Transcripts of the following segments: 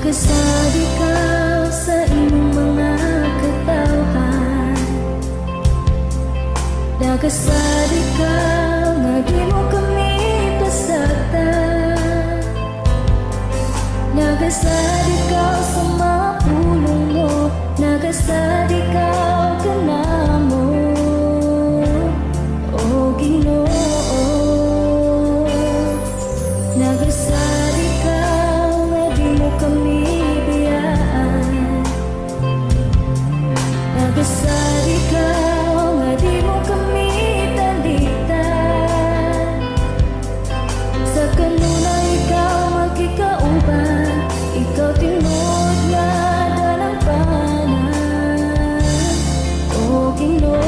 Nagasali ka sa imong mga katawhan. Nagasali ka nga di mo kami pasagdan. Nagasali ka sa mga pulong mo. Nagasali ka kanamo. O Ginoo, nagasali ka nga di mo kami biyaan. Nagasali ka nga di mo kami talitan. Sa kanuna ikaw magkikauban, ikaw tinod nga dalampanan. O Ginoo,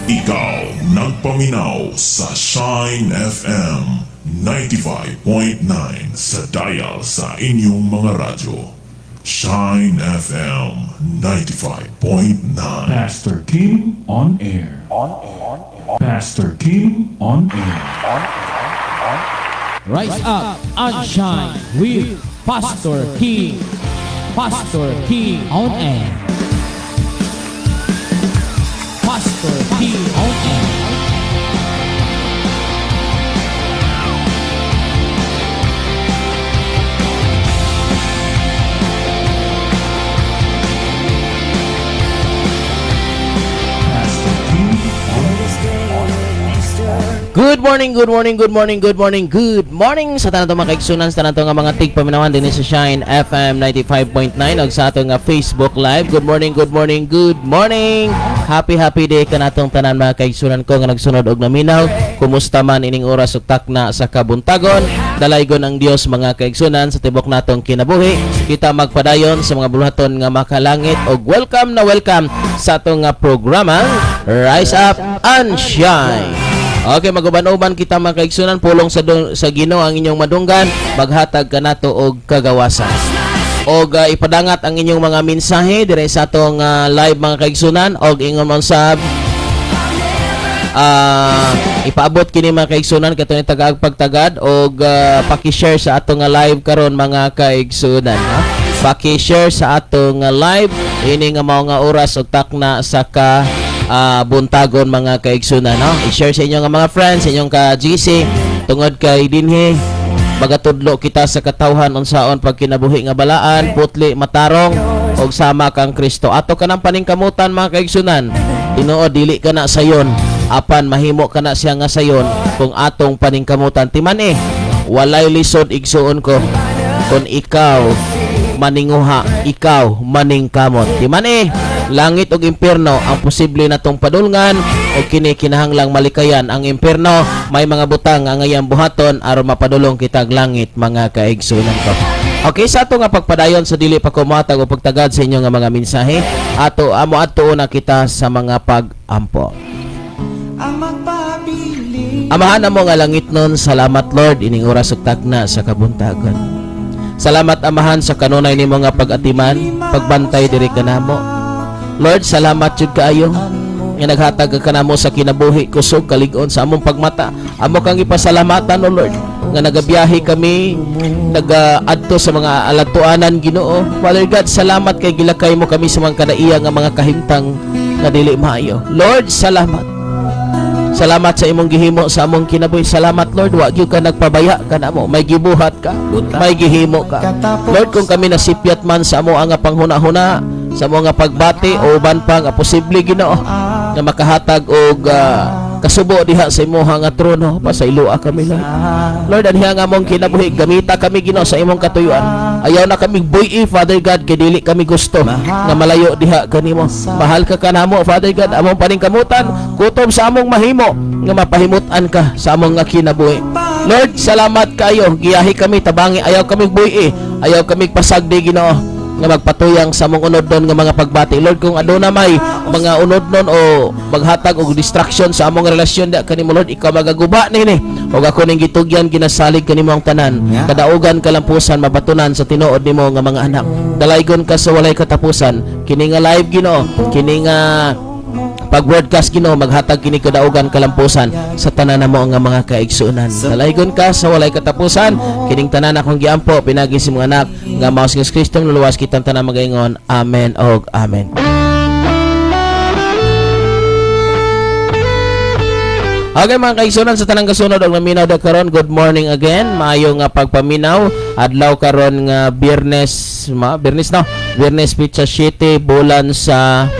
Ikaw nagpaminaw sa Shine FM 95.9 sa dial sa inyong mga radyo. Shine FM 95.9. Pastor Kim on air. Pastor Kim on air. Rise up and shine with Pastor King. Pastor King on air. Pastor King on air. Pastor Kim on Good morning, good morning, good morning, good morning, good morning sa tanan to mga kaigsunan, sa tanan to nga mga tigpaminawan din sa Shine FM 95.9 ug sa ato nga Facebook Live. Good morning, good morning, good morning. Happy day kanatong tanan mga kaigsunan ko nga nagsunod og naminaw. Kumusta man ining oras ug takna sa kabuntagon? Dalaygon ang Dios mga kaigsunan sa tibok natong kinabuhi. Kita magpadayon sa mga buluhaton nga makalangit og welcome na welcome sa ato nga programa Rise Up and Shine. Okay, maguban-uban kita mga kaigsunan, pulong sa Ginoo ang inyong madunggan, maghatag kanato og kagawasan. Og ipadangat ang inyong mga mensahe dire sa atong live mga kaigsunan og ingon man sab ipaabot kini mga kaigsunan katong tagaag pagtagad og paki-share sa atong live karon mga kaigsunan, ha? Paki-share sa atong live ini nga mao nga oras og takna sa buntagon mga kaigsunan, no? I-share sa inyong mga friends, sa inyong ka-GC tungod kay dinhi magatudlo kita sa katawhan unsaon pag kinabuhi nga balaan, putli, matarong og sama kang Kristo. Ato ka ng paningkamutan mga kaigsunan. Tinuod dili ka na sayon, apan mahimo ka na siya nga sayon kung atong paningkamutan. Timan walay lisod igsuon ko kung ikaw maninguha, ikaw maningkamot. Timan langit ug impierno ang posible natong padulngan o kini kinahanglang malikayan ang impierno. May mga butang nga ngayang buhaton aron mapadulong kitag langit mga kaigsunan ko. Okay, sa ato nga pagpadayon sa dili pa kumatag o pagtagad sa inyo nga mga mensahe, ato amo adto na kita sa mga pag-ampo. Amahan mo nga langit nun, salamat Lord ining oras ug tagna sa kabuntagon. Salamat Amahan sa kanunay nimo nga pag-atiman, pagbantay diri kanamo. Lord, salamat jud kaayo nga naghatag ka kanamo sa kinabuhi, kusog, kalig-on sa among pagmata. Amo kang ipasalamatan o Lord nga nagabiyahe kami, nag-adto sa mga alatuanan Ginoo. Father God, salamat kay gilakay mo kami sa mga kanaiya nga mga kahimtang nga dili maayo. Lord, salamat. Salamat sa imong gihimo sa among kinabuhi. Salamat Lord, wa gyud ka nagpabaya kanamo. May gibuhat ka, may gihimo ka. Lord, kung kami nasipyat man sa amo nga panghuna-huna, sa mga pagbati o uban pa nga posible Ginoo nga makahatag og kasubo diha sa imong nga trono, pasaylua kami Lord. Lord, anhiya nga among kinabuhi, gamita kami Ginoo sa imong katuyuan. Ayaw na kami buhi Father God, kay dili kami gusto nga malayo diha kanimo. Mahal ka kanamo Father God, among paningkamutan kutob sa among mahimo nga mapahimutan ka sa among nga kinabuhi. Lord, salamat kayo. Giyahi kami tabangi, ayaw kami buhi, ayaw kami pasagdi Ginoo nga magpatuyang sa mong unod nun nga mga pagbati. Lord, kung aduna may mga unod nun o maghatag og distraction sa among relasyon da kanimo Lord, ikaw magaguba nini o ako ning gitugyan ginasalig kanimo ang tanan. Kadaugan kalampusan mabatunan sa tinuod nimo nga mga anak. Dalaygon ka sa walay katapusan. Kini nga live Ginoo, kini nga pag-broadcast Ginoo, maghatag kini kadaugan kalampusan sa tanan namo nga mga kaigsunan. Dalaygon ka sa walay katapusan kining tanan akong giampo pinagi si mga anak nga mao si Kristo luluwas kitang tanan magaingon. Amen og amen. Okay mga kaigsunan, sa tanang kasunod og maminaw da karon, good morning again. Maayo nga pagpaminaw adlaw karon nga Biyernes, Biyernes Pizza 7 bulan sa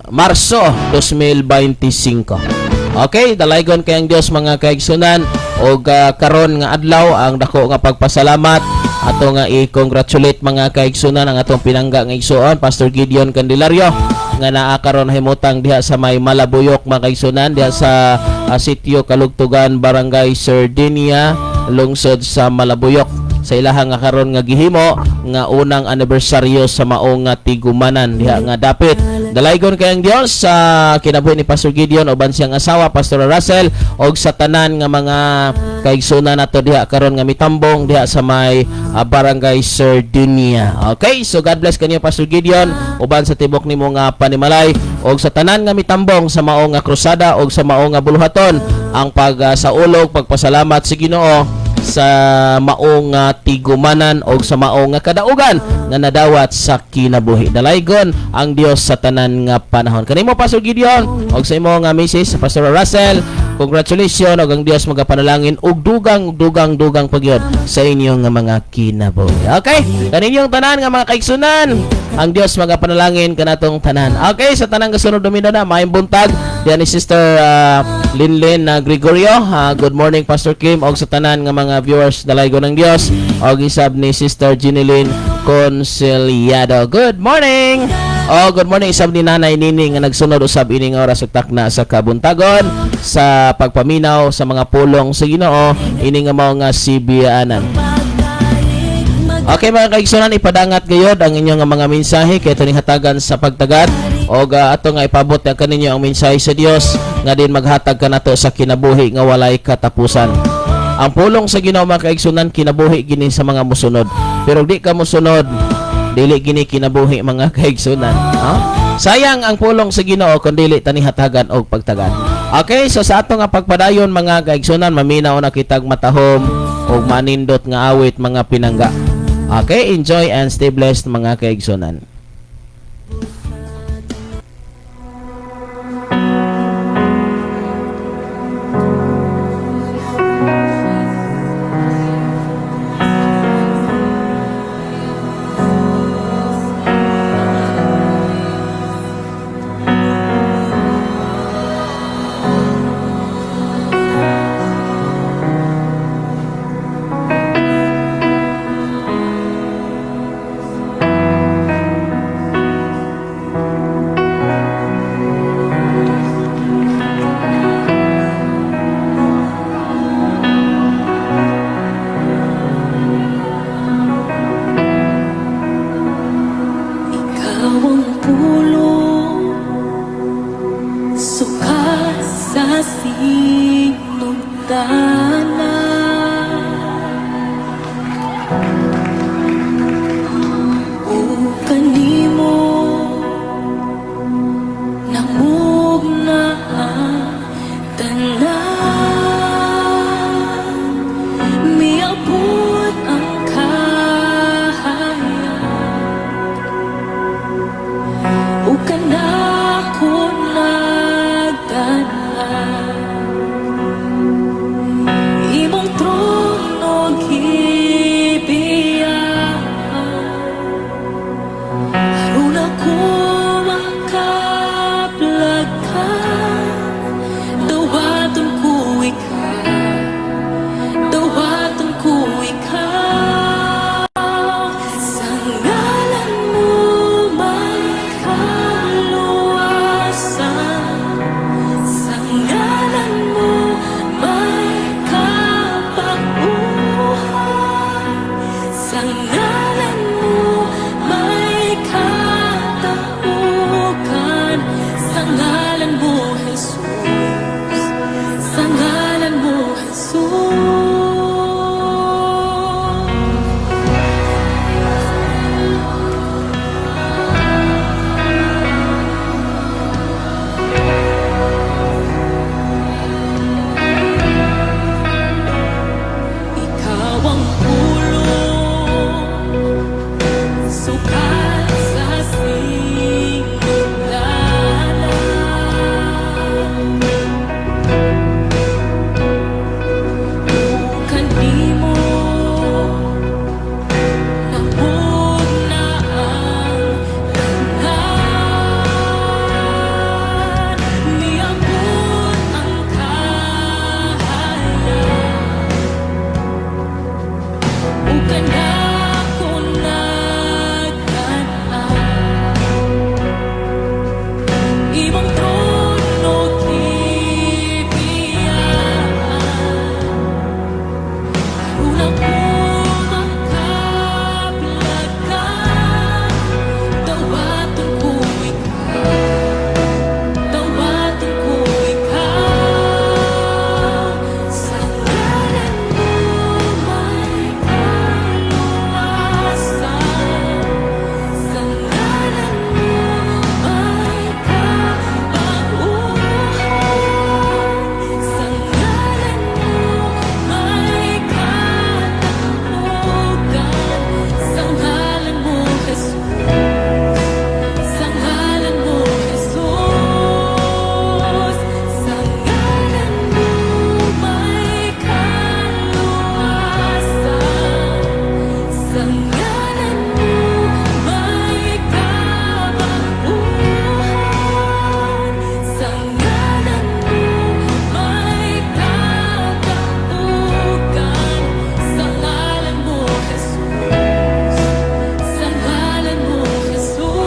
Marso 2025. Okay, dalaygon kayang Dios mga kaigsunan og karon nga adlaw ang dako nga pagpasalamat ato nga i-congratulate mga kaigsunan ang atong pinangga nga igsuon Pastor Gideon Candelario nga naa karon himutang diha sa may Malabuyok mga kaigsunan, diha sa sitio Kalugtugan, Barangay Sardinia, lungsod sa Malabuyok. Sa ilahang nga karon nga gihimo nga unang anibersaryo sa maong nga tigumanan diha nga dapit. Dalaygon kayang Dios sa kinabuhi ni Pastor Gideon uban siyang asawa Pastor Russell og sa tanan nga mga kaigsunan nato diha karon nga mitambong diha sa may Barangay Sardinia. Okay, so God bless kanyo Pastor Gideon uban sa tibok nimo nga panimalay og sa tanan nga mitambong sa maong nga krusada og sa maong nga buluhaton ang pagsaulog pagpasalamat sa Ginoo sa maong tigumanan o sa maong kadaugan nga nadawat sa kinabuhi. Dalaygon ang Dios sa tanan nga panahon. Kanimo Pastor Gideon o sa imo nga Mrs. Pastor Russell, congratulations og ang Dios magapanalangin og dugang pagyod sa inyong nga mga kinabuhi. Okay? Kaninyong tanan nga mga kaigsunan, ang Dios magapanalangin kanatong tanan. Okay, sa tanang kasunod domino na maayong buntag diyan ni Sister Linlin Gregorio. Good morning Pastor Kim og sa tanan nga mga viewers dalaygon ng Dios og isab ni Sister Ginilyn Conciliado. Good morning. Good morning isab ni Nanay Nini nga nagsunod usab ining oras ug takna sa kabuntagon sa pagpaminaw sa mga pulong sa Ginoo ini nga mao nga sibiyaanan. Okay mga kaigsunan, ipadangat gayod ang inyong mga mensahe kay ito hatagan sa pagtagad o ato nga ipabot na kaninyo ang mensahe sa Dios nga din maghatag ka nato sa kinabuhi nga walay katapusan. Ang pulong sa Ginoo mga kaigsunan kinabuhi gini sa mga musunod, pero di ka musunod dili gini kinabuhi mga kaigsunan. Sayang ang pulong sa Ginoo kun dili tani hatagan og pagtagad. Okay, so sa ato nga pagpadayon mga kaigsunan, maminaw na kitag matahom og manindot nga awit mga pinangga. Okay, enjoy and stay blessed mga kaigsunan. O kanimo namugna ang tanan, miabot ang kahaya. O kanako nagtanan, imong trono gibiyan, aron ako makaplagkan. Dawaton ko ikaw, dawaton ko ikaw. Sa ngalan mo may kaluwasan, sa ngalan mo may kapaguhan, sa ngalan mo may katapukan, sa ngalan mo Jesus, sa ngalan mo Jesus. Ikaw ang pulong, sukat sa sinugdanan. O kanimo namugna ang tanan, miabot ang kahaya. O kanako nagtanan, imong trono gibiyan, aron ako makaplagkan. Dawaton ko ikaw, dawaton ko ikaw. Sa ngalan mo may kaluwasan, sa ngalan mo may kapaguhan, sa ngalan mo may katapukan, sa ngalan mo Jesus, sa ngalan mo Jesus, sa ngalan mo may kaluwasan, sa ngalan mo may kapaguhan, sa ngalan mo may katapukan, sa ngalan mo Jesus, sa ngalan mo Jesus.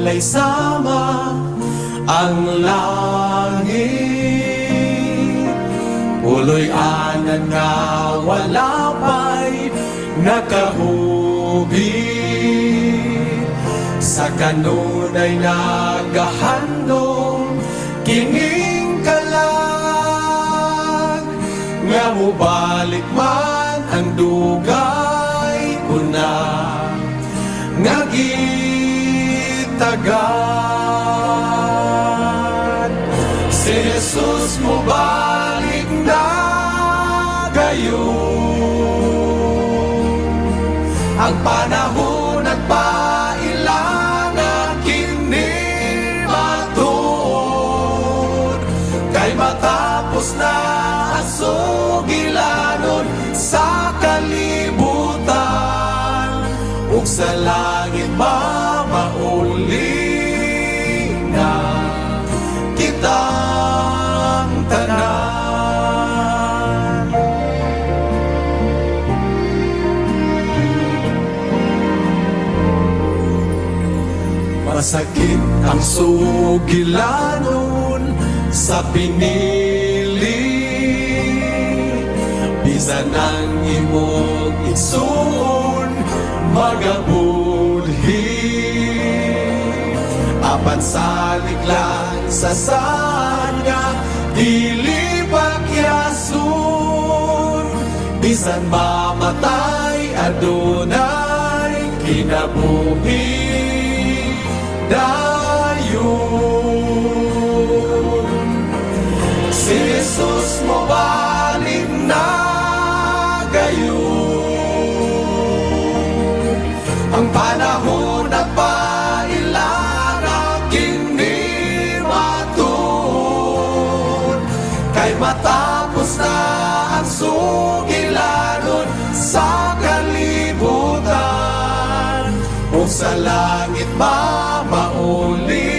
walay sama ang langit. Uloy anan nga wala pa'y nakahubig. Sa kanunay nagahandong kining kalag. Nga mubalik man ang dugay una nga gitagan. Si Jesus mubalik na gayon. Ang panahon nagpailang kini matuod. Kay matapos na ang sugilanon sa kalibutan, ug sa langit mamauli na kitang tanan. Masakit ang sugilanon sa pinili. Bisan ang imong igsoon magabudhi. Apan salig lang sa sanya dili pagyason. Bisan mamatay adunay kinabuhi dayon. Si Jesus mo balik na gayon. Ang panahon nagpailan kini matuod. Kay matapos na ang sugilanon sa kalibutan, o sa langit mamauli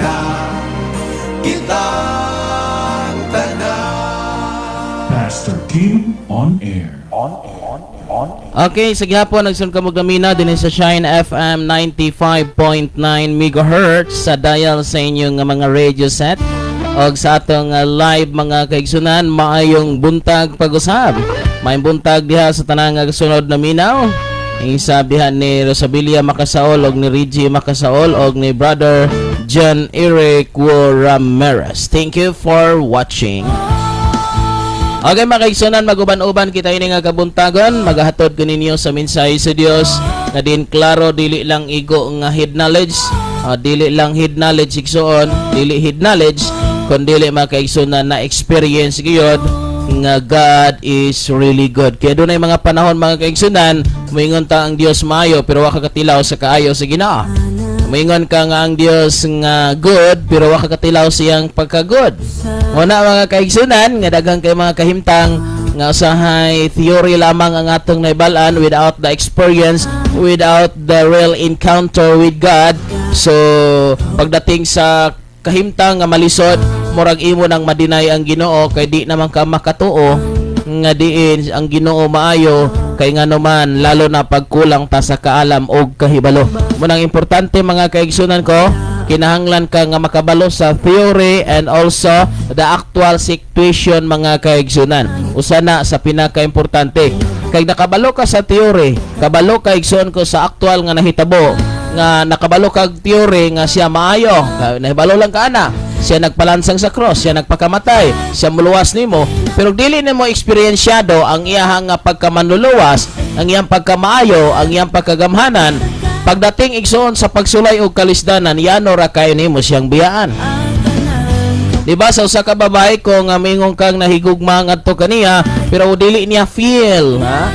na kitang tanan. Pastor Kim on air. Okay, sa gihapon nagsun kamog gamina din sa Shine FM 95.9 MHz sa dial sa inyong mga radio set. Og sa atong live mga kaigsunan, maayong buntag pag-usab. Maayong buntag diha sa tanang sunod na minaw. Ang isabihan ni Rosabilia Macasaol og ni Reggie Macasaol og ni Brother John Eric Ramirez. Thank you for watching. Okay mga kaigsunan, maguban-uban kita ini nga kabuntagon. Magahatod ko ninyo sa mensahe sa Dios na din klaro dili lang igo nga hid knowledge, dili lang hid knowledge igsuon, dili hid knowledge kundi dili mga kaigsunan na experience gyud nga God is really good. Kaya doon ay mga panahon mga kaigsunan, moingon ta ang Dios maayo pero wa ka katilaw sa kaayo sa Ginoo. Moingon ka nga ang Dios nga good pero wa ka katilaw siyang pagka-good. Muna mga kaigsunan, nga daghang kay mga kahimtang nga usahay theory lamang ang atong naibalan without the experience, without the real encounter with God. So pagdating sa kahimtang nga malisod, murag imo nang madinay ang Ginoo kay di naman ka makatuo nga diin ang Ginoo maayo kay ngano man lalo na pagkulang ta sa kaalam og kahibalo. Munang importante mga kaigsunan ko, kinahanglan ka nga makabalo sa theory and also the actual situation mga kaigsunan. Usa na sa pinaka-importante. Kay nakabalo ka sa theory, kabalo ka igsuon ko sa actual nga nahitabo, nga nakabalo kag theory nga siya maayo, nahibalo lang ka ana. Siya nagpalansang sa cross, siya nagpakamatay, siya muluwas nimo, pero dili nimo eksperyensyado ang iyang nga pagkamanluluwas, ang iyang pagkamaayo, ang iyang pagkagamhanan. Pagdating igsoon sa pagsulay og kalisdanan, yano ra kayo nimo siyang biyaan. Diba sa usa ka babae ko nga mingong kang nahigugma ngadto kaniya pero dili niya feel, ha?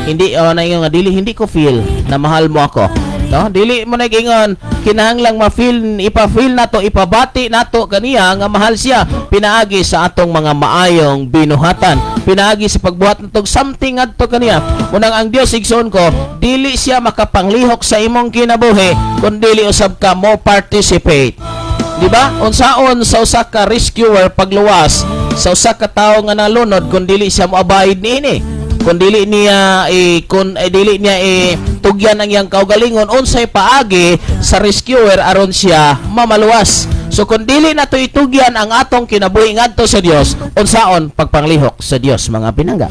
Hindi na nga dili hindi ko feel na mahal mo ako. No, dili mo na gingon kinahanglang ma-feel, ipa-feel nato, ipabati nato kaniya nga mahal siya pinaagi sa atong mga maayong binuhatan, pinaagi sa pagbuhat natong something adto kaniya. Unang ang Dios igsoon ko, dili siya makapanglihok sa imong kinabuhi kun dili usab ka mo participate. Di ba? Unsaon sa usa ka rescuer pagluwas sa usa ka tawo nga nalunod kun dili siya moabide niini. Kung dili niya dili niya tugyan ang iyang kaugalingon, unsay paagi sa rescuer aron siya mamaluwas. So kung dili nato itugyan ang atong kinabuhi ngadto sa Dios, unsaon pagpanglihok sa Dios, mga pinangga?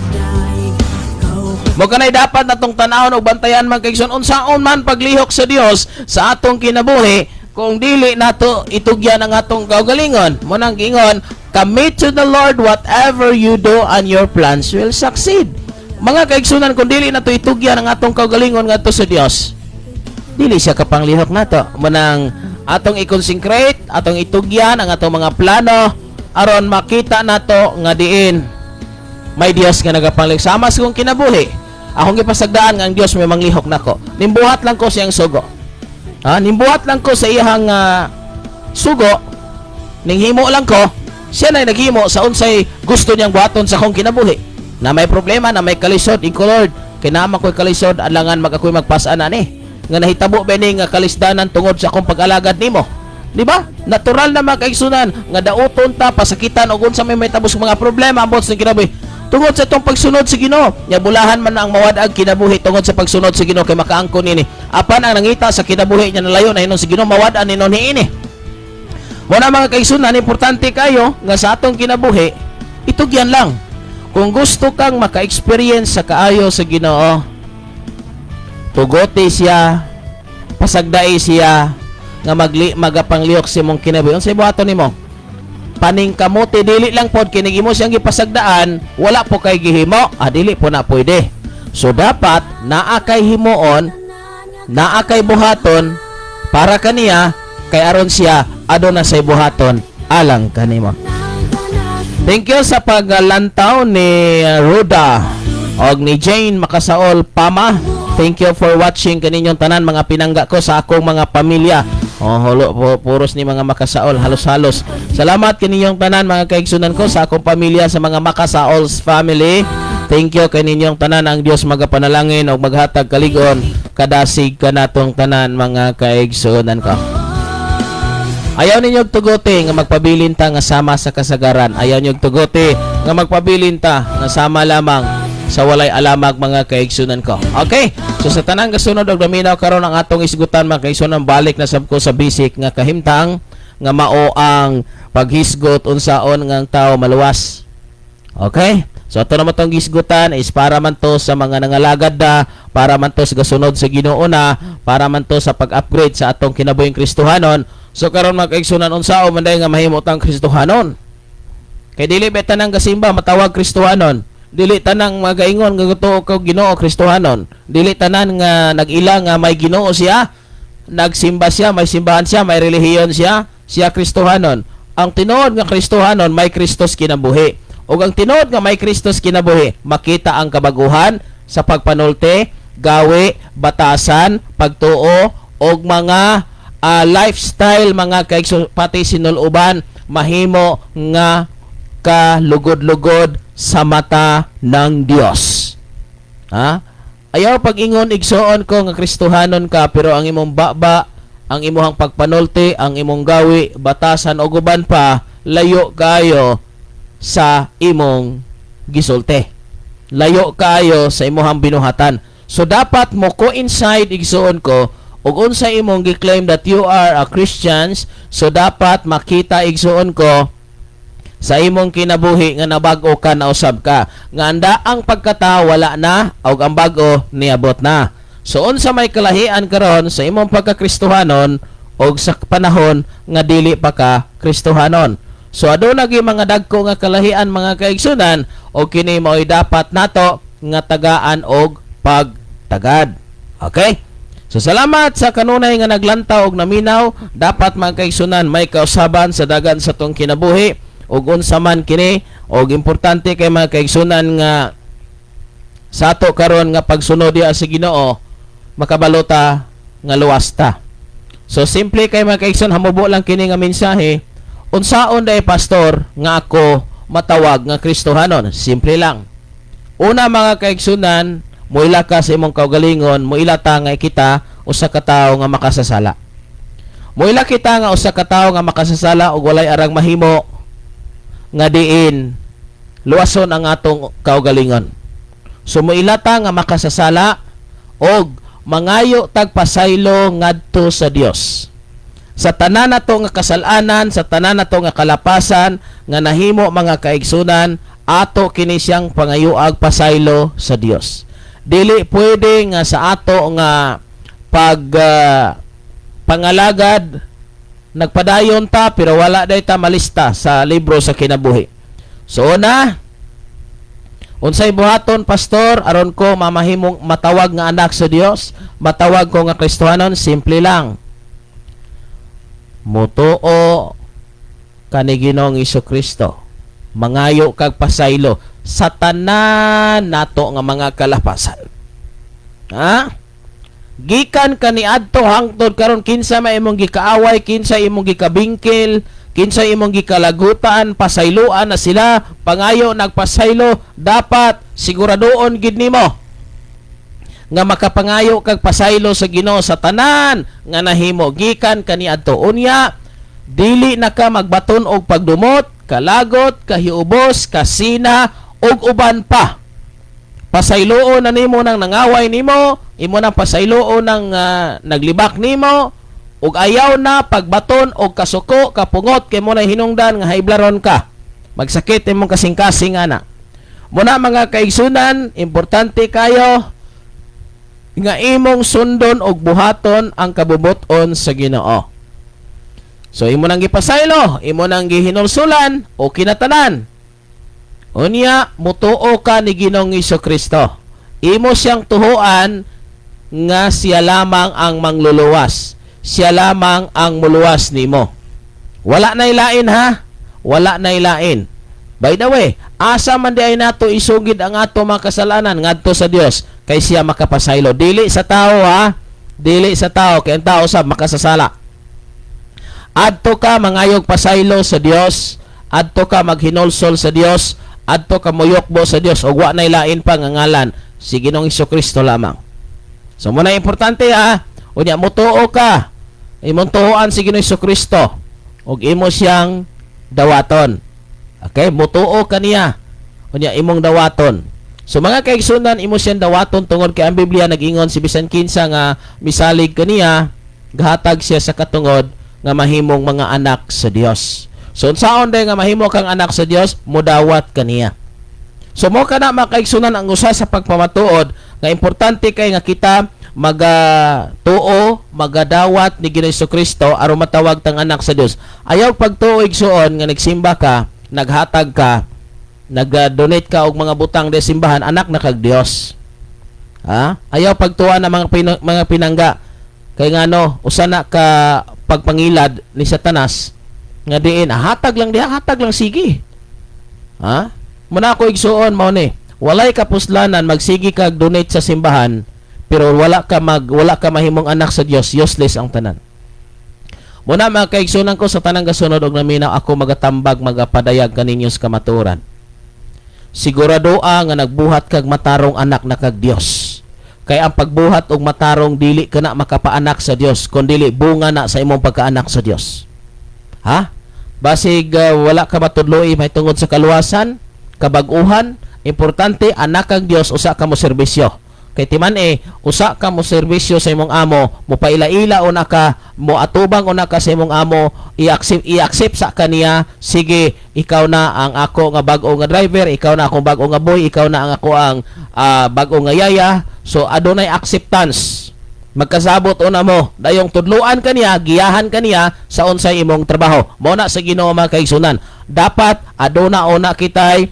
Mo kanay dapat natong tan-awon og bantayan, mga kaigsoon, unsaon man paglihok sa Dios sa atong kinabuhi kung dili nato itugyan ang atong kaugalingon. Mo nang gingon, commit to the Lord whatever you do and your plans will succeed. Mga kaigsunan, kung dili nato itugyan ang atong kaugalingon ngadto sa Dios, dili siya kapanglihok nato. Mo nang atong i-consecrate, atong itugyan ang atong mga plano aron makita nato nga diin may Dios nga nagapanglihok sa mas kung kinabuhi. Akong gipasagdaan nga ang Dios may manglihok nako. Nimbuhat lang ko siyang sugo. Nimbuhat lang ko sa iyang sugo, ninghimo lang ko, siya na naghimo sa unsay gusto niyang buhaton sa akong kinabuhi. Na may problema, na may kalisod, Inko Lord, kinama ko'y kalisod, alangan mag-ako'y magpasaan nga nahitabo ba ni nga kalisdanan tungod sa akong pag-alagad nimo. Di ba? Natural na makaigsunan nga dauton ta pasakitan og unsa may tabos mga problema ambot sa kinabuhi. Tungod sa itong pagsunod sa Ginoo, nya bulahan man ang mawadag kinabuhi tungod sa pagsunod sa Ginoo kay makaangkon nini. Apan ang nangita sa kinabuhi niya nalayo na hinon sa Ginoo, mawad-an ninon niini. Muna mga kaigsunan, importante kayo nga sa atong kinabuhi, itugyan lang. Kung gusto kang maka-experience sa kaayo sa Ginoo, tugote siya, pasagdai siya, nga magapanglihok si mong kinabuhi. Unsay buhaton nimo? Paning kamote, dili lang pod kining imo siyang gipasagdaan, wala po kay gihimo, dili po na pwede. So dapat naa kay himoon, naa kay buhaton para kaniya, kay aron siya aduna say buhaton alang kanimo. Thank you sa paglantaw ni Ruda og ni Jane Makasaol Pama. Thank you for watching kaninyong tanan, mga pinangga ko sa akong mga pamilya. Puros ni mga Makasaol, halos-halos. Salamat kaninyong tanan, mga kaigsunan ko, sa akong pamilya, sa mga Makasaol's family. Thank you kaninyong tanan. Ang Dios magapanalangin o maghatag kaligon kadasig kanatong tanan, mga kaigsunan ko. Ayaw ninyong tugote nga magpabilin ta nga sama sa kasagaran. Ayaw ninyong tugote nga magpabilin ta nga sama lamang sa walay alamag, mga kaigsunan ko. Okay, so sa tanang kasunod og daminaw karon ang atong isgutan, mga kaigsunan, balik na sab ko sa basic nga kahimtang nga mao ang paghisgot unsaon nga ang tao maluwas. Okay, so ato naman tong gisgutan is para man to sa mga nangalagad na, para man to sa gasunod sa Ginoo na, para man to sa pag-upgrade sa atong kinabuhing Kristohanon. So karon, mga kaigsunan, unsaon man day nga mahimo tang Kristohanon? Kay dili beta nang gasimba matawag Kristohanon. Dili tanang magaingon nga guto ko Ginoo Kristohanon. Dili tanan nga nag-ila nga may Ginoo siya, nagsimba siya, may simbahan siya, may relihiyon siya, siya Kristohanon. Ang tinuod nga Kristohanon, may Kristos kinabuhi. Ug ang tinuod nga may Kristos kinabuhi, makita ang kabaguhan sa pagpanulti, gawi, batasan, pagtuo og mga lifestyle, mga kaigsunan, pati sinul-uban mahimo nga kalugod-lugod sa mata ng Dios. Ayaw pag-ingon igsoon ko nga Kristohanon ka, pero ang imong baba, ang imong pagpanulti, ang imong gawi, batasan o guban pa, layo kayo sa imong gisulti. Layo kayo sa imong binuhatan. So dapat mo coincide igsoon ko ug unsa imong gi-claim that you are a Christians. So dapat makita igsoon ko sa imong kinabuhi nga nabag-o ka, na usab ka nga anda ang pagkatao wala na ug ang bag-o niabot na. So unsa may kalahian karon sa imong pagka-Kristohanon og sa panahon nga dili pa ka Kristohanon. So aduna gyud mga dagko nga kalahian, mga kaigsunan, og kini mao'y dapat nato nga tagaan og pagtagad. Okay? So salamat sa kanunay nga naglantaw og naminaw. Dapat, mga kaigsunan, may kausaban sa dagan sa tong kinabuhi ug unsa man kini, og importante kay mga kaigsunan nga sa ato karon nga pagsunod diha sa Ginoo, makabalota nga luwas ta. So simple kay mga kaigsunan, hamubo lang kini nga mensahe. Unsaon day pastor nga ako matawag nga Kristohanon? Simple lang. Una, mga kaigsunan, moila ka sa imong kaugalingon, moila ta nga kita usa ka tawo nga makasasala. Moila kita nga usa ka tawo nga makasasala ug walay arang mahimo nga diin luwason ang atong kaugalingon. Sumuilata nga makasasala og mangayo tagpasaylo ngadto sa Dios. Sa tanan nato nga kasalanan, sa tanan nato nga kalapasan nga nahimo mga kaigsunan, ato kini siyang pangayuag pasaylo sa Dios. Dili pwede nga sa ato nga pangalagad nagpadayon ta pero wala day ta malista sa libro sa kinabuhi. So una, unsay buhaton pastor aron ko mamahimong matawag nga anak sa Dios, matawag ko nga Kristohanon? Simple lang. Mutuo kani Ginoong Hesukristo. Mangayo kag pasaylo sa tanan nato nga mga kalapasan. Ha? Gikan kaniadto hangtod karon kinsa may imong gikaaway, kinsa imong gikabingkil, kinsa imong gikalagutan, pasayloan na sila, pangayo nagpasaylo, dapat siguradoon gid nimo nga makapangayo kag pasaylo sa Ginoo sa tanan nga nahimo gikan kaniadto. Unya, dili na ka magbaton og pagdumot, kalagot, kahiubos, kasina og uban pa. Pasayloon na nimo nang nangaway nimo, imo nang pasayloon nang naglibak nimo, ug ayaw na pagbaton og kasuko, kapungot kay mo na hinungdan nga haiblaron ka. Magsakit imong kasing-kasing ana. Muna mga kaigsunan, importante kayo nga imong sundon og buhaton ang kabubuton sa Ginoo. So imo nang gipasaylo, imo nang gihinulsulan o kinatanan. Unya, mutuo ka ni Ginoong Hesukristo. Imo siyang tuhuan nga siya lamang ang mangluluwas. Siya lamang ang muluwas nimo. Wala na ilain ha? Wala na ilain. By the way, asa man di ay nato isugid ang ato mga kasalanan ngadto sa Dios kay siya makapasaylo. Dili sa tao ha? Dili sa tao kay ang tao sab makasasala. Adto ka mangayog pasaylo sa Dios, adto ka maghinulsol sa Dios, adto ka moyokbo sa Dios ug wa nay lain pa nga ngalan si Ginoong Hesukristo lamang. So muna importante ha, unya mutuo ka, imong tuoan si Ginoong Hesukristo ug imo siyang dawaton. Okay, mutuo ka niya, unya imong dawaton. So mga kaigsunan, imo siyang dawaton tungod kay ang Biblia nag-ingon si bisan kinsa nga misalig kaniya, gahatag siya sa katungod nga mahimong mga anak sa Dios. So unsaon day nga mahimo kang anak sa Dios, mudawat kaniya. So mo kana makaigsunan ang usa sa pagpamatuod nga importante kay nga kita magatuo, magadawat ni Ginoong Hesukristo aron matawag tang anak sa Dios. Ayaw pagtuo igsuon nga nagsimba ka, naghatag ka, nag-donate ka og mga butang de simbahan, anak na kag Dios. Ha? Ayaw pagtuwa na mga pinangga kay ngano usa na ka pagpangilad ni Satanas nga diin hatag lang diha, hatag lang sige. Ha? Muna ako igsuon mao ni, walay kapuslanan magsigi kag donate sa simbahan pero wala ka mahimong anak sa Dios, useless ang tanan. Muna mga kaigsunan ko sa tanang gasunod og naminaw ako magatambag magapadayag kaninyo sa kamaturan. Siguradoa nga nagbuhat kag matarong anak na kag Dios. Kay ang pagbuhat og matarong dili kana makapaanak sa Dios, kundi bunga na sa imong pagkaanak sa Dios. Ha? Basig wala ka matudloy may tungod sa kaluwasan, kabag-uhan, importante anak kag Dios, usa ka mo serbisyo. Kay timan usa ka mo serbisyo sa imong amo, mo paila-ila una ka, mo atubang una ka sa imong amo, i-accept sa kaniya, sige, ikaw na ang ako nga bag-o nga driver, ikaw na akong bag-o nga boy, ikaw na ang ako ang bag-o nga yaya. So adunay acceptance. Magkasabot una mo, dayong tudluan kaniya, giyahan kaniya sa unsay imong trabaho. Mao na sa Ginoo mga kaigsunan. Dapat aduna una kitay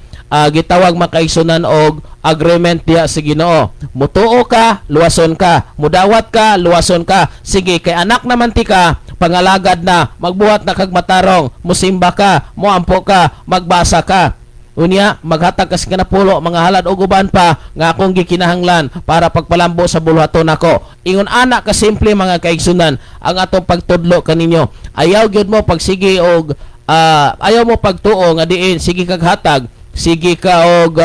gitawag makaigsunan og agreement diha sa Ginoo. Mutuo ka, luwason ka. Mudawat ka, luwason ka. Sige, kay anak naman ti ka, pangalagad na, magbuhat na kag matarong, musimba ka, muampo ka, magbasa ka. Unya, maghatag ka sa kanapulo, mga halad o guban pa, nga akong gikinahanglan para pagpalambo sa buluhaton ako. Ingon anak ka simple mga kaigsunan, ang atong pagtudlo kaninyo. Ayaw gyud mo pagsige og ayaw mo pagtuo nga diin, sige kag hatag, sige ka og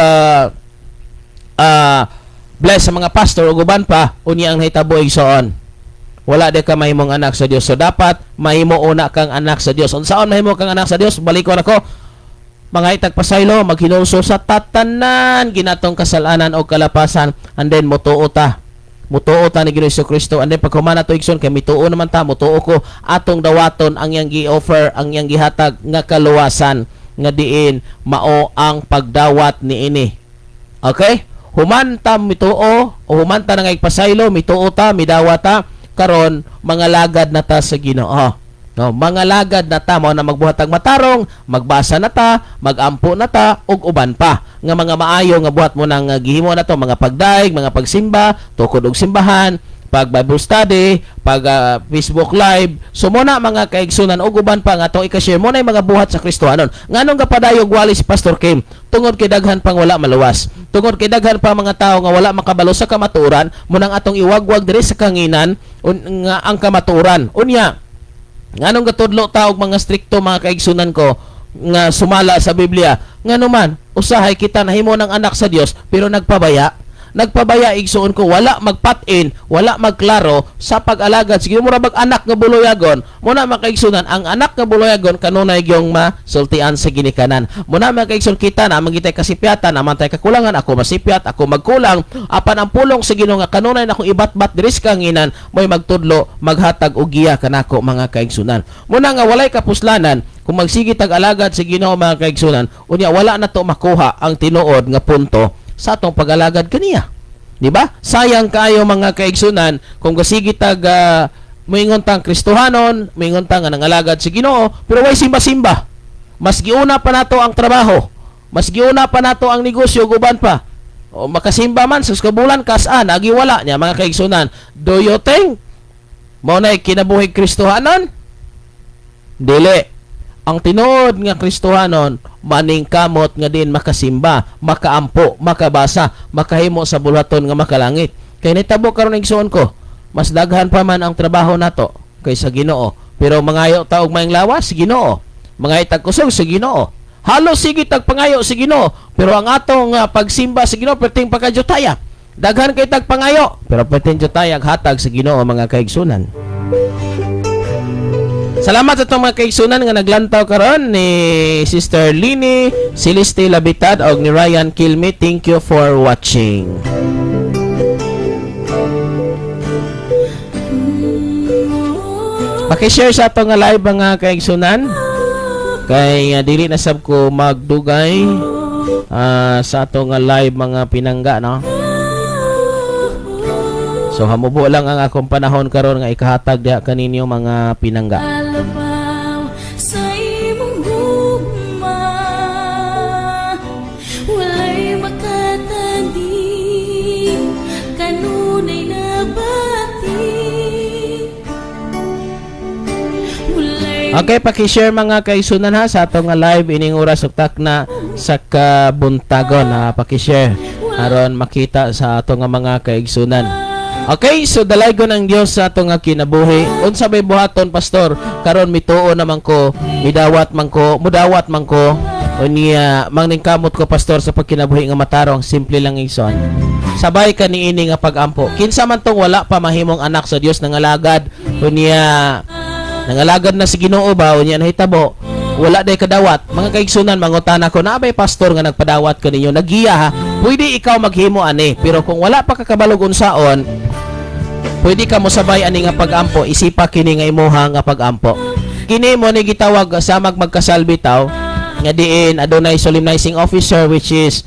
bless sa mga pastor o guban pa, unya ang hitabo igsoon. Wala de ka mahimong anak sa Dios. So dapat mahimo una kang anak sa Dios. Unsaon mahimo kang anak sa Dios? Balikon ako. mga itagpasaylo maghinulso sa tatanan ginatong kasalanan o kalapasan, and then mutuo ta ni Ginoong Kristo, and then pagkumana to igsoon kay mituo naman ta, mutuo ko atong dawaton ang yang gi-offer, ang yang gihatag nga kaluwasan nga diin mao ang pagdawat niini. Okay, humanta mituo o humanta nga igpasaylo, mituo ta, midawat ta, karon mga lagad na ta sa Ginoo. No, mga lagad na ta mao na magbuhatag matarong, magbasa na ta, magampo na ta ug uban pa nga mga maayo nga buhat mo nang gihimo na to, mga pagdaig, mga pagsimba, tukod og simbahan, pag Bible study, pag Facebook live. So mo na mga kaigsunan ug uban pa nga atong i-share mo na mga buhat sa Kristohanon. Nganong gapadayog wali si Pastor Kim? Tungod kay daghan pang wala maluwas. Tungod kay daghan pa mga tao nga wala makabalo sa kamatuoran, mo nang atong iwagwag diri sa kanginan nga ang kamatuoran. Unya, nganong gatudlo ta og mga strikto mga kaigsunan ko nga sumala sa Biblia, ngano man usahay kita nahimo ng anak sa Dios pero nagpabaya igsuon ko, wala magpatin, wala magklaro sa pag-alagad. Sige mo ra anak nga buloyagon, mo na makaigsunan ang anak nga buloyagon kanunay gyung masultian sa ginikanan. Mo na makaigsun kita na magitay kasipyatan, naman tay kakulangan, ako masipyat, ako magkulang, apan ang pulong sa Ginoo nga kanunay na akong ibatbat diri sa kanginan, mo'y magtudlo, maghatag og giya kanako mga kaigsunan. Mo na nga walay kapuslanan kung magsigi tag-alagad sa Ginoo mga kaigsunan, unya wala na to makuha ang tinuod nga punto sa atong pag-alagad kaniya. Di ba? Sayang kayo mga kaigsunan kung gasigi tag moingon tang Kristohanon, moingon tang nga nangalagad si Ginoo, pero way simba-simba. Mas giuna pa nato ang trabaho. Mas giuna pa nato ang negosyo guban pa. O makasimba man sa kabulan kas-an agiwala niya mga kaigsunan. Do you think mao nay kinabuhi Kristohanon? Dili. Ang tinuod nga Kristohanon maning kamot nga din makasimba, makaampo, makabasa, makahimo sa bulhaton nga makalangit. Kay nitabo karon igsuon ko, mas daghan pa man ang trabaho nato kaysa Ginoo. Pero mangayo ta og maayong lawas si Ginoo. Mga itagkusog si Ginoo. Halos sige tagpangayo si Ginoo, pero ang atong pagsimba sa Ginoo perting pagkajutaya. Daghan kay tagpangayo, pero perting jutaya hatag sa Ginoo mga kaigsunan. Salamat sa itong mga kaigsunan nga naglantaw karon ni Sister Lini Celeste Labitad o ni Ryan Kilme. Thank you for watching. Paki-share sa itong live mga kaigsunan. Kay dili na sab ko magdugay sa itong live mga pinangga, no? So hamubo lang ang akong panahon karon nga ikahatag diha kaninyo mga pinangga. Alabaw sa imong gugma, walay makatandi, kanunay nabati. Okay, paki-share mga kaigsunan ha sa atong live ining oras ug na sa kabuntagon. Paki-share aron makita sa atong mga kaigsunan. Okay, so dalaygon ang Dios sa atong kinabuhi. Unsa may buhaton pastor? Karon mituo naman ko, mudawat man ko. Unya mangningkamot ko pastor sa pagkinabuhi nga matarong, simple lang igsoon. Sabay ka niini nga pagampo. Kinsa man tong wala pa mahimong anak sa Dios nangalagad, unya nangalagad na si Ginoo ba unya nahitabo. Wala day kadawat. Mga kaigsunan mangutana ko na abay pastor nga nagpadawat kaninyo nagiya ha. Pwede ikaw maghimo ani, pero kung wala pa kakabalog unsaon, pwede ka mo sabay ani nga pagampo, isipa kini nga imuha nga pagampo. Kini mo ni gitawag sa magkasal bitaw nga diin adunay solemnizing officer which is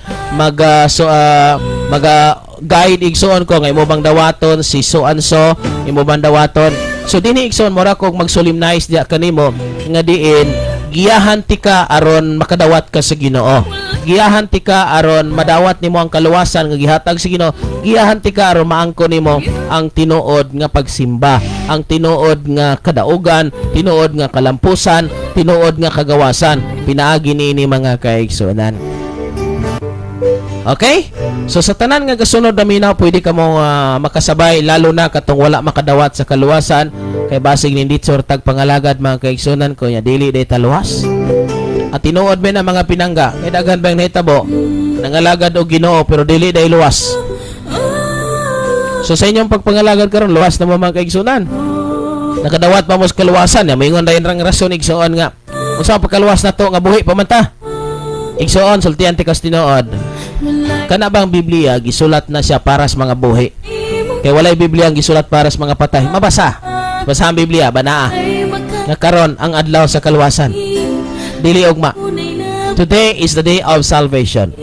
guide igsoon ko nga imo bang dawaton si so and so, imo bang dawaton. So dinhi igsoon mo ra kog mag-solemnize diha kanimo nga diin giyahan ti ka aron makadawat ka sa Ginoo. Giyahan ti ka aron madawat nimo ang kaluwasan nga gihatag sa Ginoo. Giyahan ti ka aron maangko nimo ang tinuod nga pagsimba, ang tinuod nga kadaugan, tinuod nga kalampusan, tinuod nga kagawasan. Pinaagi niini mga kaigsunan. Okay? So sa tanan nga kasunod na minaw, pwede ka mo makasabay lalo na katong wala makadawat sa kaluwasan. Kay basig ni ditsor tag pangalagad mga kaigsunan ko nya dili day taluwas. At tinuod ba na mga pinangga, kay daghan bang nahitabo nangalagad og Ginoo pero dili day luwas. So sa inyong pagpangalagad karon luwas na mo mga kaigsunan. Nakadawat pa mo sa kaluwasan, ya moingon dayon rang rason igsuon nga unsa pagkaluwas nato nga buhi pa man ta. Igsoon sultihan ti kas tinuod. Kana bang Biblia gisulat na siya para sa mga buhi? Kay walay Biblia ang gisulat para sa mga patay. Mabasa. Basa ang Biblia banaa. Nga karon ang adlaw sa kaluwasan. Dili ugma. Today is the day of salvation.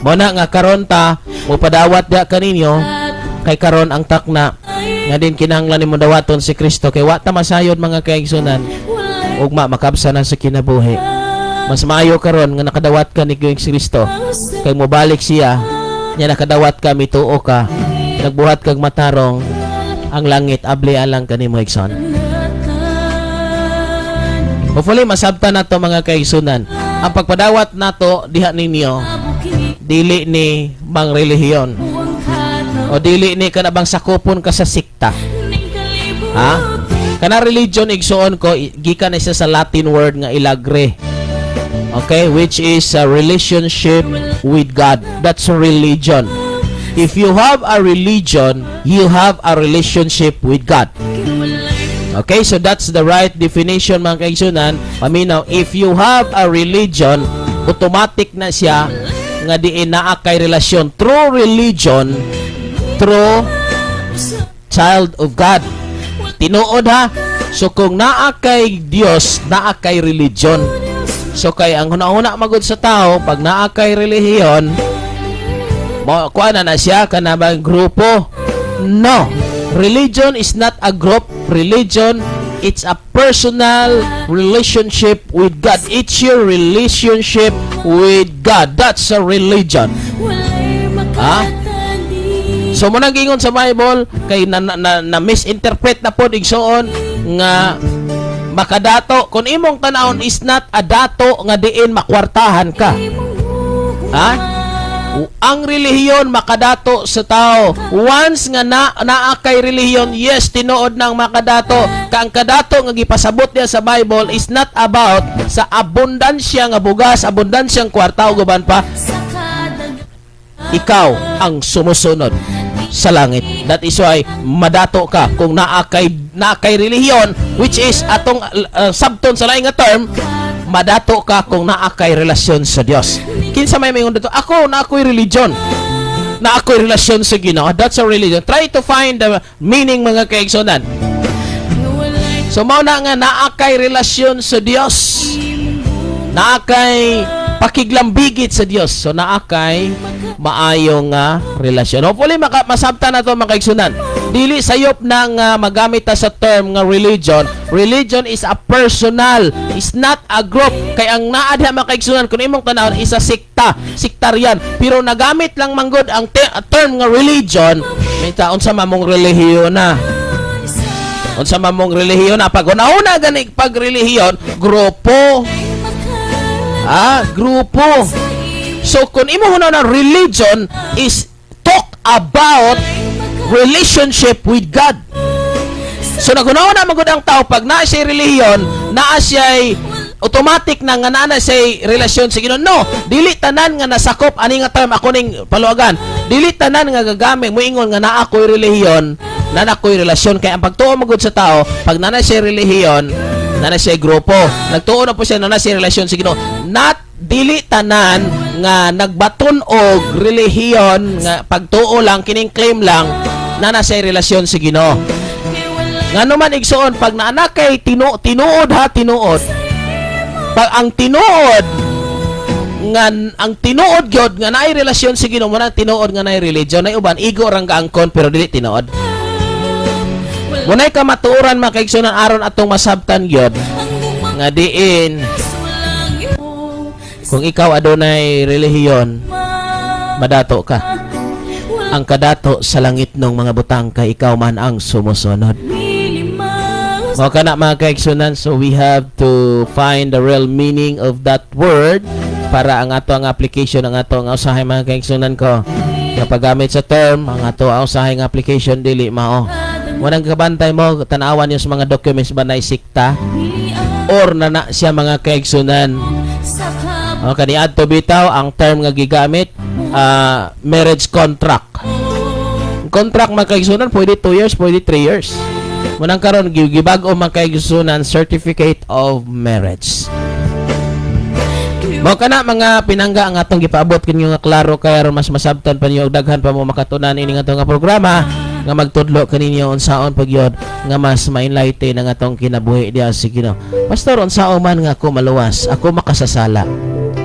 Muna nga karon ta mupadawat da kaninyo kay karon ang takna nga din kinahanglan nimo dawaton si Kristo kay wa ta masayod mga kaigsunan ugma makabsa na sa kinabuhi. Mas maayo karon nga nakadawat ka ni Kristo kay mobalik siya nya nakadawat ka mituo ka nagbuhat kag matarong ang langit abli alang kanimo igsoon. Hopefully masabtan nato mga kaigsunan ang pagpadawat nato diha ninyo dili ni mang relihiyon o dili ni kanabang sakupon ka sa sikta. Ha? Kana religion igsuon ko gikan na siya sa Latin word nga ilagre. Okay, which is a relationship with God. That's a religion. If you have a religion, you have a relationship with God. Okay, so that's the right definition mga kaigsunan. Paminaw, if you have a religion, automatic na siya nga diin naa kay relasyon. True religion, true child of God. Tinuod ha. So kung naa kay Dios, naa kay religion. So kay ang hunahuna magud sa tao pag naa kay relihiyon, mo kuan na siya kanabang grupo. No. Religion is not a group. Religion, it's a personal relationship with God. It's your relationship with God. That's a religion. Ha? So mo gingon sa Bible kay na misinterpret na pod igsoon nga makadato kun imong tanawon is not a dato nga diin makwartahan ka. Ha? Ang relihiyon makadato sa tao. Once nga naa kay relihiyon, yes, tinuod ng makadato. Ang kadato nga gipasabot niya sa Bible is not about sa abundansya nga bugas, abundansyang kwarta o guban pa. Ikaw ang sumusunod sa langit. That is why madato ka kung naa kay relihiyon, which is atong sabton sa laing nga term, madato ka kung naa kay relasyon sa Dios. Kinsa may mingon dito, ako na ako'y religion. Na ako'y relasyon sa Ginoo. That's a religion. Try to find the meaning mga kaigsunan. So mao na nga naa kay relasyon sa Dios. Naa kay pakiglambigit sa Dios. So naa kay maayong relasyon. Hopefully masabtan na to mga kaigsunan. Dili sayop nang magamit ta sa term nga religion. Religion is a personal, is not a group. Kay ang naa diha mga kaigsunan kun imong tanawon is a sekta, sektaryan. Pero nagamit lang manggod ang term nga religion. May taon sa mamong relihiyon na. Unsa mamong relihiyon na pag una gani pag relihiyon, grupo. Grupo. So kung imo hunaw na religion is talk about relationship with God. So nagunawa na magud ang tao pag naa siya relihiyon, naa siya automatic na nga naa siya relasyon sa Ginoo. No, dili tanan nga nasakop ani nga term ako ning paluagan. Dili tanan nga gagamit moingon nga naa ko'y relihiyon, naa ko'y relasyon kay ang pagtuo magud sa tao, pag naa siya relihiyon, naa siya grupo. Nagtuo na po siya naa siya relasyon sa Ginoo. Not dili tanan nga nagbaton og relihiyon nga pagtuo lang kining claim lang na nasa relasyon sa Ginoo. Ngano man igsoon pag naana kay tinuod ha tinuod. Pag ang tinuod gyud nga naay relasyon sa Ginoo mo na tinuod nga naay religion nay uban igo rang gaangkon pero dili tinuod. Munay ka matuoran makaigsunan aron atong masabtan gyud nga diin kung ikaw adunay relihiyon madato ka. Ang kadato sa langit ng mga butang kay ikaw man ang sumusunod. Mao kana mga kaigsunan, so we have to find the real meaning of that word para ang ato ang application ang ato ang usahay mga kaigsunan ko. Kapag gamit sa term ang ato ang usahay ng application dili mao. Wanang kabantay mo tanawan yung mga documents ba na sikta or na siya mga kaigsunan. O kaniadto bitaw ang term nga gigamit marriage contract. Contract makaigsunan pwede 2 years, pwede 3 years. Munang karon gibag-o makaigsunan certificate of marriage. Mao kana mga pinangga ang atong gipaabot kinyo nga klaro kay aron mas masabtan pa niyo og daghan pa mo makatunan ini nga atong nga programa nga magtudlo kaninyo unsaon pagyod nga mas ma-enlighten ang atong kinabuhi diha sa Ginoo. Pastor, unsaon man nga ako maluwas, ako makasasala.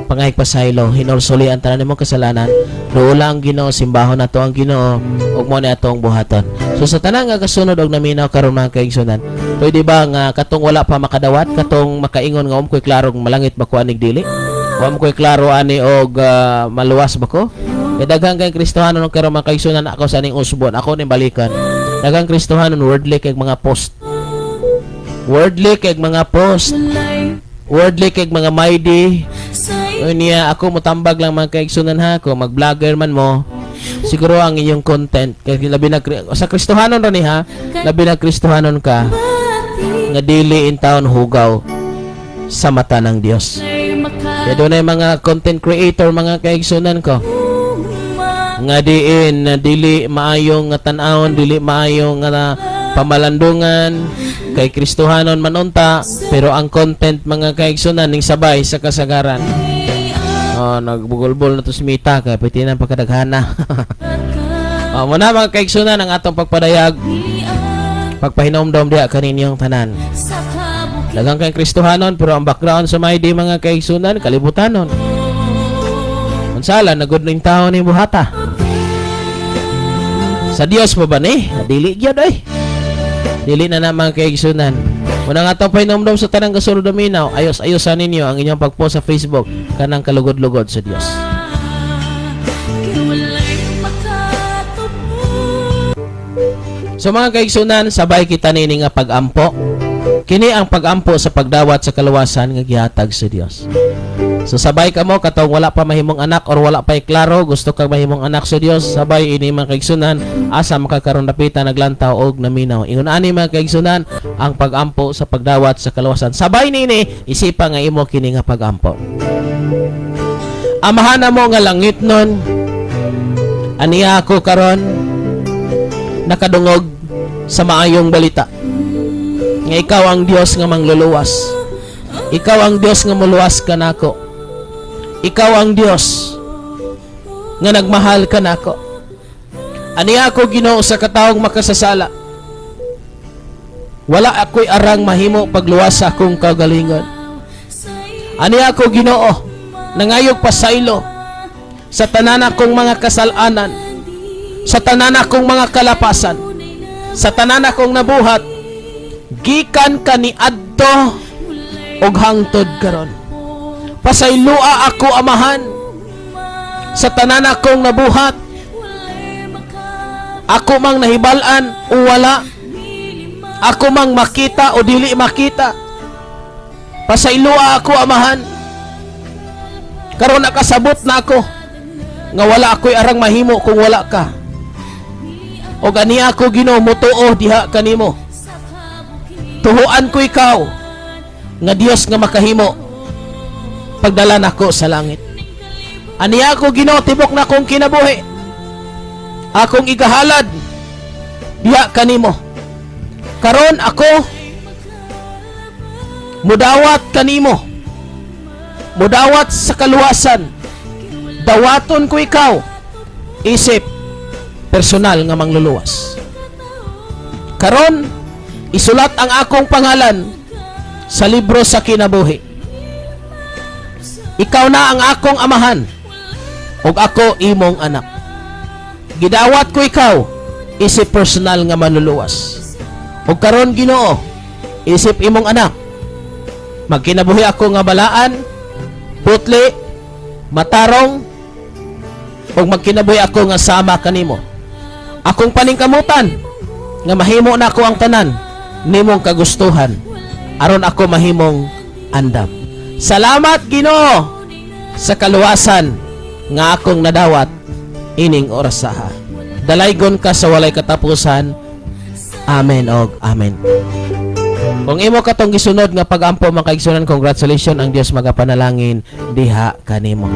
Pangayag pasaylo, hinursuli ang tanan nimong kasalanan, doula ang Ginoo, simbahon nato ang Ginoo, ug mo ni atong buhaton. So sa tanan nga kasunod og naminaw karon mga kaigsunan, pwede ba nga katong wala pa makadawat, katong makaingon nga ko'y klarong malangit ba ko anig dili? Ko'y klaro ani og maluwas ba ko? Kay daghang kay Kristohanon karon mga kaigsunan, ako sa ning usbon, ako ni balikan. Daghang Kristohanon wordly kay mga post. Wordly kay mga post. Wordly kay mga mighty. Niya ako motambag lang mga kaigsunan ha, kung mag-vlogger man mo, siguro ang inyong content kay labi na sa Kristohanon ron ni ha, labi na Kristohanon ka nga dili in town hugaw sa mata ng Dios. Kaya doon ay mga content creator mga kaigsunan ko nga diin na dili maayong nga tan-awon, dili maayong nga pamalandungan kay Kristohanon manunta, pero ang content mga kaigsunan ning sabay sa kasagaran. Nagbugol-bol na to si Mita kaya pwede na pagkadaghana. Muna mga kaigsunan ang atong pagpadayag, pagpahinomdom diha kaninyong tanan. Daghang kay Kristohanon pero ang background sa may di mga kaigsunan kalibutanon. Unsala na good ning tawo ni buhata. Sa Dios pa ba ni? Dili gyud ay. Dili na mga kaigsunan. Muna nga itong pahinomdom sa tanang kasunod na minaw, ayos-ayosan ninyo ang inyong pagpost sa Facebook kanang kalugod-lugod sa Dios. So mga kaigsunan, sabay kita nini nga pag-ampo. Kini ang pag-ampo sa pagdawat sa kaluwasan nga gihatag sa Dios. So sabay ka mo katong wala pa mahimong anak or wala pa klaro, gusto kang mahimong anak sa Dios, sabay ini mga kaigsunan, asa makakaroon dapitan naglantaw og naminaw. Ingon ani mga kaigsunan ang pag-ampo sa pagdawat sa kaluwasan. Sabay nini isipa nga imo kini nga pag-ampo. Amahan mo nga langit nun, aniya ako karon nakadungog sa maayong balita nga ikaw ang Dios nga mangluluwas. Ikaw ang Dios nga muluwas ka nako. Ikaw ang Dios nga nagmahal ka nako. Aniya ako Ginoo sa kataong makasasala. Wala ako'y arang mahimo pagluwas sa akong kagalingon. Aniya ako Ginoo nangayog pasaylo sa tanan akong mga kasalanan, sa tanan akong mga kalapasan, sa tanan akong nabuhat, gikan kaniadto og hangtod karon. Pasaylua ako amahan sa tanan akong nabuhat. Ako mang nahibal-an o wala, ako mang makita o dili makita, pasaylua ako amahan. Karon nakasabot na ako nga wala ako'y arang mahimo kung wala ka. O gani ako Ginoo mutuo diha kanimo. Tuhuan ko ikaw nga Dios nga makahimo pagdala nako sa langit. Aniya ako Ginoo tibok na akong kinabuhi. Akong igahalad diha kanimo. Karon ako mudawat kanimo. Mudawat sa kaluwasan. Dawaton ko ikaw isip personal nga mangluluwas. Karon isulat ang akong pangalan sa libro sa kinabuhi. Ikaw na ang akong amahan ug ako imong anak. Gidawat ko ikaw isip personal nga manluluwas. Ug karon Ginoo, isip imong anak. Magkinabuhi ako nga balaan, putli, matarong, ug magkinabuhi ako nga sama kanimo. Akong paningkamutan nga mahimo na ako ang tanan nimong kagustuhan aron ako mahimong andam. Salamat Ginoo sa kaluwasan nga akong nadawat ining orasaha. Dalaygon ka sa walay katapusan. Amen og amen. Kung imo katong gisunod nga pag-ampo mga kaigsunan, congratulations, ang Dios magapanalangin diha kanimo.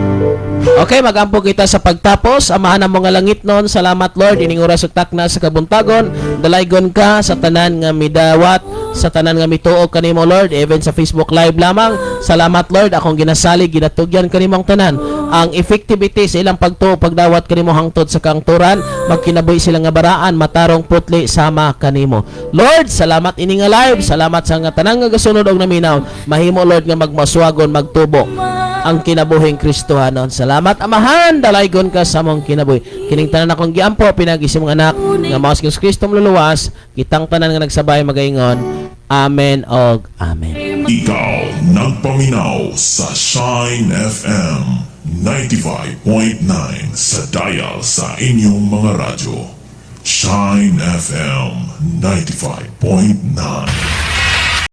Okay, mag-ampo kita sa pagtapos. Amahan ang mga langit nun. Salamat Lord, ining oras ug takna sa kabuntagon. Dalaygon ka sa tanan nga midawat sa tanan nga mituog kanimo Lord, even sa Facebook Live lamang. Salamat Lord, akong ginasalig, ginatugyan kanimong tanan. Ang effectivity sa ilang pagtuo, pagdawat kanimo hangtod sa kangturan, magkinabuhi sila nga baraan, matarong putli sama kanimo. Lord, salamat ini nga live, salamat sa nga tanang nga gasunod og naminaw. Mahimo Lord nga magmaswagon, magtubo ang kinabuhing Kristohanon. Salamat Amahan, dalaygon ka sa mong kinabuhi. Kining tanan akong giampo, pinag-isim mga anak, nga mga Kristo Kristo luluwas, kitang tanan nga nagsabay magaingon. Amen og Amen. Ikaw nagpaminaw sa Shine FM 95.9 sa dial sa inyong mga radyo. Shine FM 95.9.